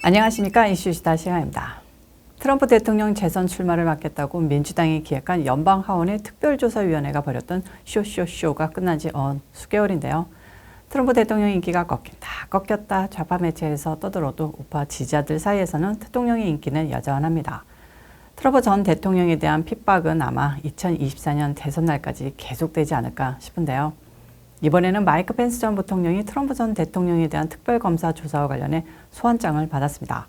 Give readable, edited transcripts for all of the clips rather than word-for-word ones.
안녕하십니까. 이슈시다 시간입니다. 트럼프 대통령 재선 출마를 막겠다고 민주당이 기획한 연방하원의 특별조사위원회가 벌였던 쇼가 끝난 지 수개월인데요. 트럼프 대통령 인기가 꺾였다 좌파 매체에서 떠들어도 우파 지지자들 사이에서는 대통령의 인기는 여전합니다. 트럼프 전 대통령에 대한 핍박은 아마 2024년 대선 날까지 계속되지 않을까 싶은데요. 이번에는 마이크 펜스 전 부통령이 트럼프 전 대통령에 대한 특별검사 조사와 관련해 소환장을 받았습니다.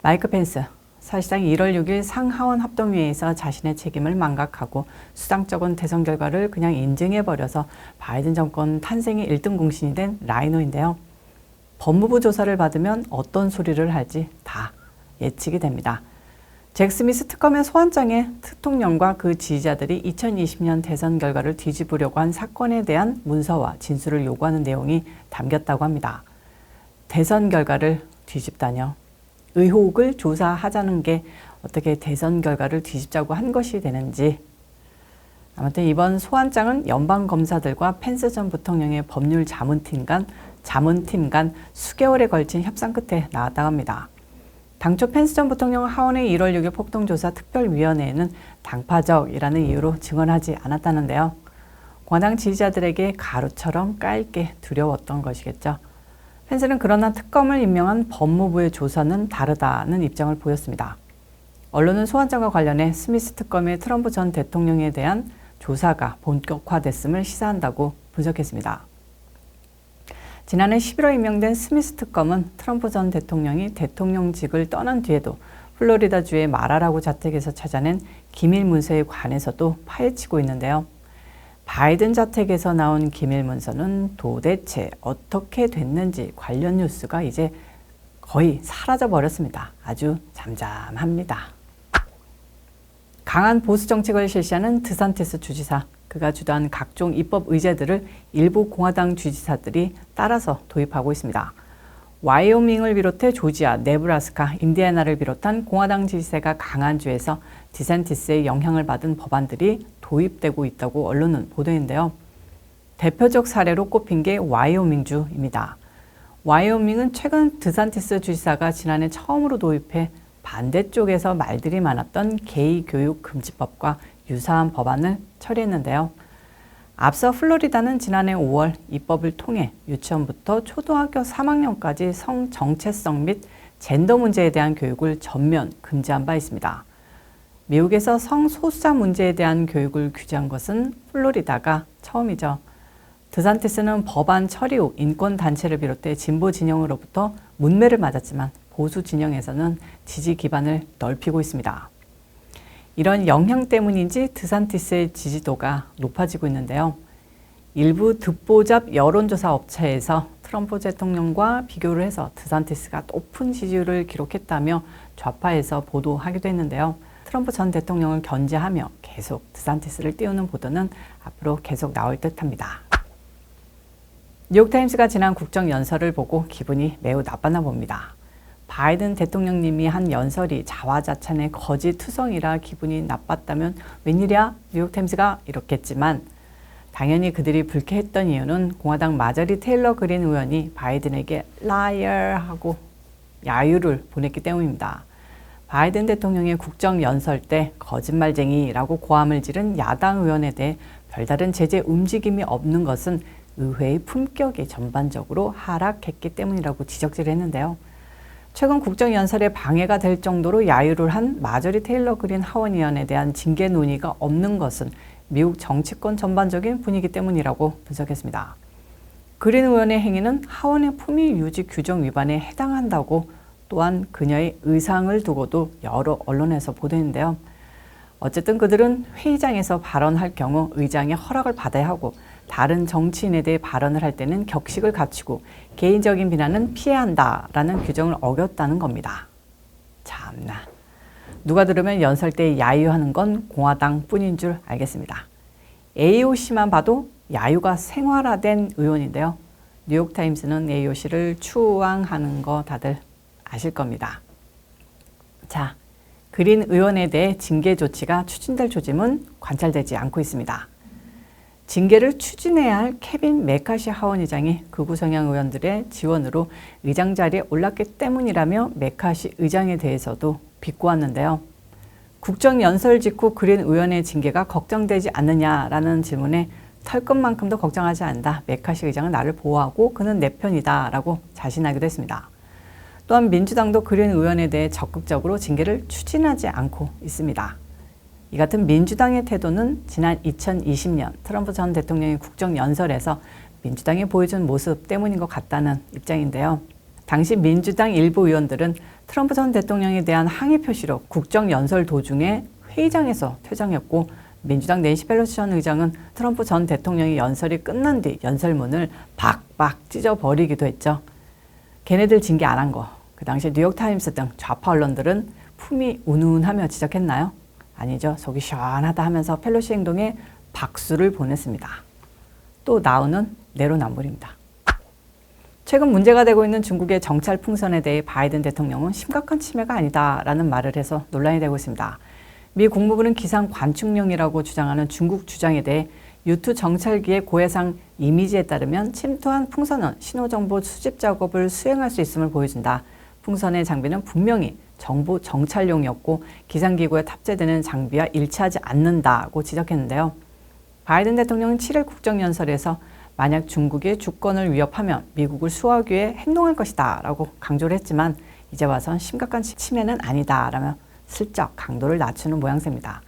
마이크 펜스, 사실상 1월 6일 상하원 합동회의에서 자신의 책임을 망각하고 수당적인 대선 결과를 그냥 인증해버려서 바이든 정권 탄생의 1등 공신이 된 라이노인데요. 법무부 조사를 받으면 어떤 소리를 할지 다 예측이 됩니다. 잭 스미스 특검의 소환장에 대통령과 그 지지자들이 2020년 대선 결과를 뒤집으려고 한 사건에 대한 문서와 진술을 요구하는 내용이 담겼다고 합니다. 대선 결과를 뒤집다뇨. 의혹을 조사하자는 게 어떻게 대선 결과를 뒤집자고 한 것이 되는지. 아무튼 이번 소환장은 연방검사들과 펜스 전 부통령의 법률 자문팀 간 수개월에 걸친 협상 끝에 나왔다고 합니다. 당초 펜스 전 부통령 하원의 1월 6일 폭동조사 특별위원회에는 당파적이라는 이유로 증언하지 않았다는데요. 공화당 지지자들에게 가루처럼 깔게 두려웠던 것이겠죠. 펜스는 그러나 특검을 임명한 법무부의 조사는 다르다는 입장을 보였습니다. 언론은 소환장과 관련해 스미스 특검의 트럼프 전 대통령에 대한 조사가 본격화됐음을 시사한다고 분석했습니다. 지난해 11월 임명된 스미스 특검은 트럼프 전 대통령이 대통령직을 떠난 뒤에도 플로리다주의 마라라고 자택에서 찾아낸 기밀 문서에 관해서도 파헤치고 있는데요. 바이든 자택에서 나온 기밀 문서는 도대체 어떻게 됐는지 관련 뉴스가 이제 거의 사라져버렸습니다. 아주 잠잠합니다. 강한 보수 정책을 실시하는 드산티스 주지사, 그가 주도한 각종 입법 의제들을 일부 공화당 지지자들이 따라서 도입하고 있습니다. 와이오밍을 비롯해 조지아, 네브라스카, 인디애나를 비롯한 공화당 지지세가 강한 주에서 디샌티스의 영향을 받은 법안들이 도입되고 있다고 언론은 보도했는데요. 대표적 사례로 꼽힌 게 와이오밍주입니다. 와이오밍은 최근 드산티스 주지사가 지난해 처음으로 도입해 반대쪽에서 말들이 많았던 게이 교육 금지법과 유사한 법안을 처리했는데요. 앞서 플로리다는 지난해 5월 입법을 통해 유치원부터 초등학교 3학년까지 성 정체성 및 젠더 문제에 대한 교육을 전면 금지한 바 있습니다. 미국에서 성소수자 문제에 대한 교육을 규제한 것은 플로리다가 처음이죠. 드산티스는 법안 처리 후 인권단체를 비롯해 진보 진영으로부터 문매를 맞았지만 보수 진영에서는 지지 기반을 넓히고 있습니다. 이런 영향 때문인지 드산티스의 지지도가 높아지고 있는데요. 일부 듣보잡 여론조사 업체에서 트럼프 대통령과 비교를 해서 드산티스가 높은 지지율을 기록했다며 좌파에서 보도하기도 했는데요. 트럼프 전 대통령을 견제하며 계속 드산티스를 띄우는 보도는 앞으로 계속 나올 듯합니다. 뉴욕타임스가 지난 국정연설을 보고 기분이 매우 나빴나 봅니다. 바이든 대통령님이 한 연설이 자화자찬의 거짓투성이라 기분이 나빴다면 웬일이야? 뉴욕타임스가 이렇겠지만 당연히 그들이 불쾌했던 이유는 공화당 마저리 테일러 그린 의원이 바이든에게 liar 하고 야유를 보냈기 때문입니다. 바이든 대통령의 국정연설 때 거짓말쟁이라고 고함을 지른 야당 의원에 대해 별다른 제재 움직임이 없는 것은 의회의 품격이 전반적으로 하락했기 때문이라고 지적질을 했는데요. 최근 국정연설에 방해가 될 정도로 야유를 한 마저리 테일러 그린 하원의원에 대한 징계 논의가 없는 것은 미국 정치권 전반적인 분위기 때문이라고 분석했습니다. 그린 의원의 행위는 하원의 품위 유지 규정 위반에 해당한다고 또한 그녀의 의상을 두고도 여러 언론에서 보도했는데요. 어쨌든 그들은 회의장에서 발언할 경우 의장의 허락을 받아야 하고 다른 정치인에 대해 발언을 할 때는 격식을 갖추고 개인적인 비난은 피해야 한다라는 규정을 어겼다는 겁니다. 참나. 누가 들으면 연설 때 야유하는 건 공화당 뿐인 줄 알겠습니다. AOC만 봐도 야유가 생활화된 의원인데요. 뉴욕타임스는 AOC를 추앙하는 거 다들 아실 겁니다. 자, 그린 의원에 대해 징계 조치가 추진될 조짐은 관찰되지 않고 있습니다. 징계를 추진해야 할 케빈 메카시 하원 의장이 극우 성향 의원들의 지원으로 의장 자리에 올랐기 때문이라며 메카시 의장에 대해서도 비꼬았는데요. 국정연설 직후 그린 의원의 징계가 걱정되지 않느냐라는 질문에 털끝만큼도 걱정하지 않는다. 메카시 의장은 나를 보호하고 그는 내 편이다 라고 자신하기도 했습니다. 또한 민주당도 그린 의원에 대해 적극적으로 징계를 추진하지 않고 있습니다. 이 같은 민주당의 태도는 지난 2020년 트럼프 전 대통령의 국정연설에서 민주당이 보여준 모습 때문인 것 같다는 입장인데요. 당시 민주당 일부 의원들은 트럼프 전 대통령에 대한 항의 표시로 국정연설 도중에 회의장에서 퇴장했고 민주당 낸시 펠로시 전 의장은 트럼프 전 대통령의 연설이 끝난 뒤 연설문을 박박 찢어버리기도 했죠. 걔네들 징계 안 한 거, 그 당시 뉴욕타임스 등 좌파 언론들은 품위 운운하며 지적했나요? 아니죠. 속이 시원하다 하면서 펠로시 행동에 박수를 보냈습니다. 또 나오는 내로남불입니다. 최근 문제가 되고 있는 중국의 정찰 풍선에 대해 바이든 대통령은 심각한 침해가 아니다라는 말을 해서 논란이 되고 있습니다. 미 국무부는 기상 관측용이라고 주장하는 중국 주장에 대해 U2 정찰기의 고해상 이미지에 따르면 침투한 풍선은 신호정보 수집 작업을 수행할 수 있음을 보여준다. 풍선의 장비는 분명히 정보 정찰용이었고 기상기구에 탑재되는 장비와 일치하지 않는다고 지적했는데요. 바이든 대통령은 7일 국정연설에서 만약 중국이 주권을 위협하면 미국을 수호하기 위해 행동할 것이다 라고 강조를 했지만 이제 와선 심각한 침해는 아니다 라며 슬쩍 강도를 낮추는 모양새입니다.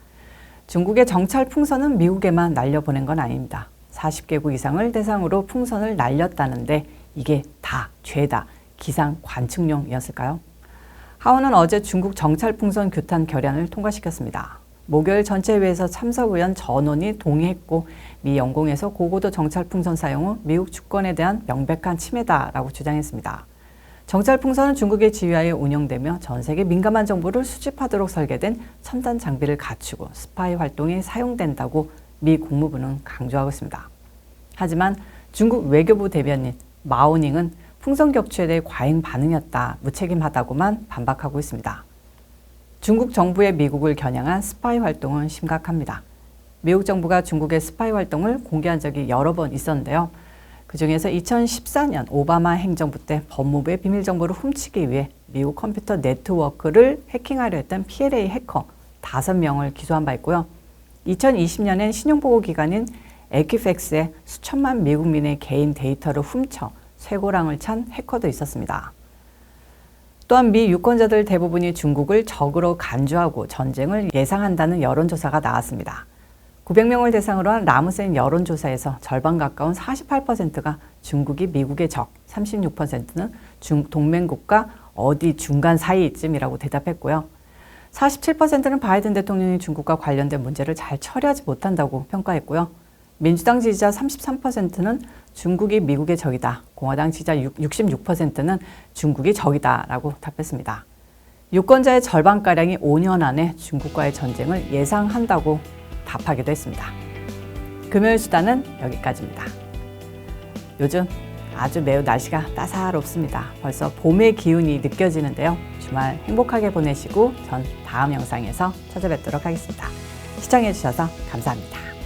중국의 정찰 풍선은 미국에만 날려보낸 건 아닙니다. 40개국 이상을 대상으로 풍선을 날렸다는데 이게 다 죄다 기상 관측용이었을까요? 하원은 어제 중국 정찰 풍선 규탄 결의안을 통과시켰습니다. 목요일 전체 회의에서 참석 의원 전원이 동의했고 미 영공에서 고고도 정찰 풍선 사용 후 미국 주권에 대한 명백한 침해다라고 주장했습니다. 정찰 풍선은 중국의 지휘하에 운영되며 전 세계 민감한 정보를 수집하도록 설계된 첨단 장비를 갖추고 스파이 활동에 사용된다고 미 국무부는 강조하고 있습니다. 하지만 중국 외교부 대변인 마오닝은 풍선 격추에 대해 과잉 반응이었다, 무책임하다고만 반박하고 있습니다. 중국 정부의 미국을 겨냥한 스파이 활동은 심각합니다. 미국 정부가 중국의 스파이 활동을 공개한 적이 여러 번 있었는데요. 그중에서 2014년 오바마 행정부 때 법무부의 비밀 정보를 훔치기 위해 미국 컴퓨터 네트워크를 해킹하려 했던 PLA 해커 5명을 기소한 바 있고요. 2020년엔 신용보고기관인 에퀴팩스에 수천만 미국민의 개인 데이터를 훔쳐 쇠고랑을 찬 해커도 있었습니다. 또한 미 유권자들 대부분이 중국을 적으로 간주하고 전쟁을 예상한다는 여론조사가 나왔습니다. 900명을 대상으로 한 라무센 여론조사에서 절반 가까운 48%가 중국이 미국의 적, 36%는 동맹국가 어디 중간 사이쯤이라고 대답했고요. 47%는 바이든 대통령이 중국과 관련된 문제를 잘 처리하지 못한다고 평가했고요. 민주당 지지자 33%는 중국이 미국의 적이다. 공화당 지지자 66%는 중국이 적이다 라고 답했습니다. 유권자의 절반가량이 5년 안에 중국과의 전쟁을 예상한다고 답하기도 했습니다. 금요일 수다는 여기까지입니다. 요즘 아주 매우 날씨가 따사롭습니다. 벌써 봄의 기운이 느껴지는데요. 주말 행복하게 보내시고 전 다음 영상에서 찾아뵙도록 하겠습니다. 시청해주셔서 감사합니다.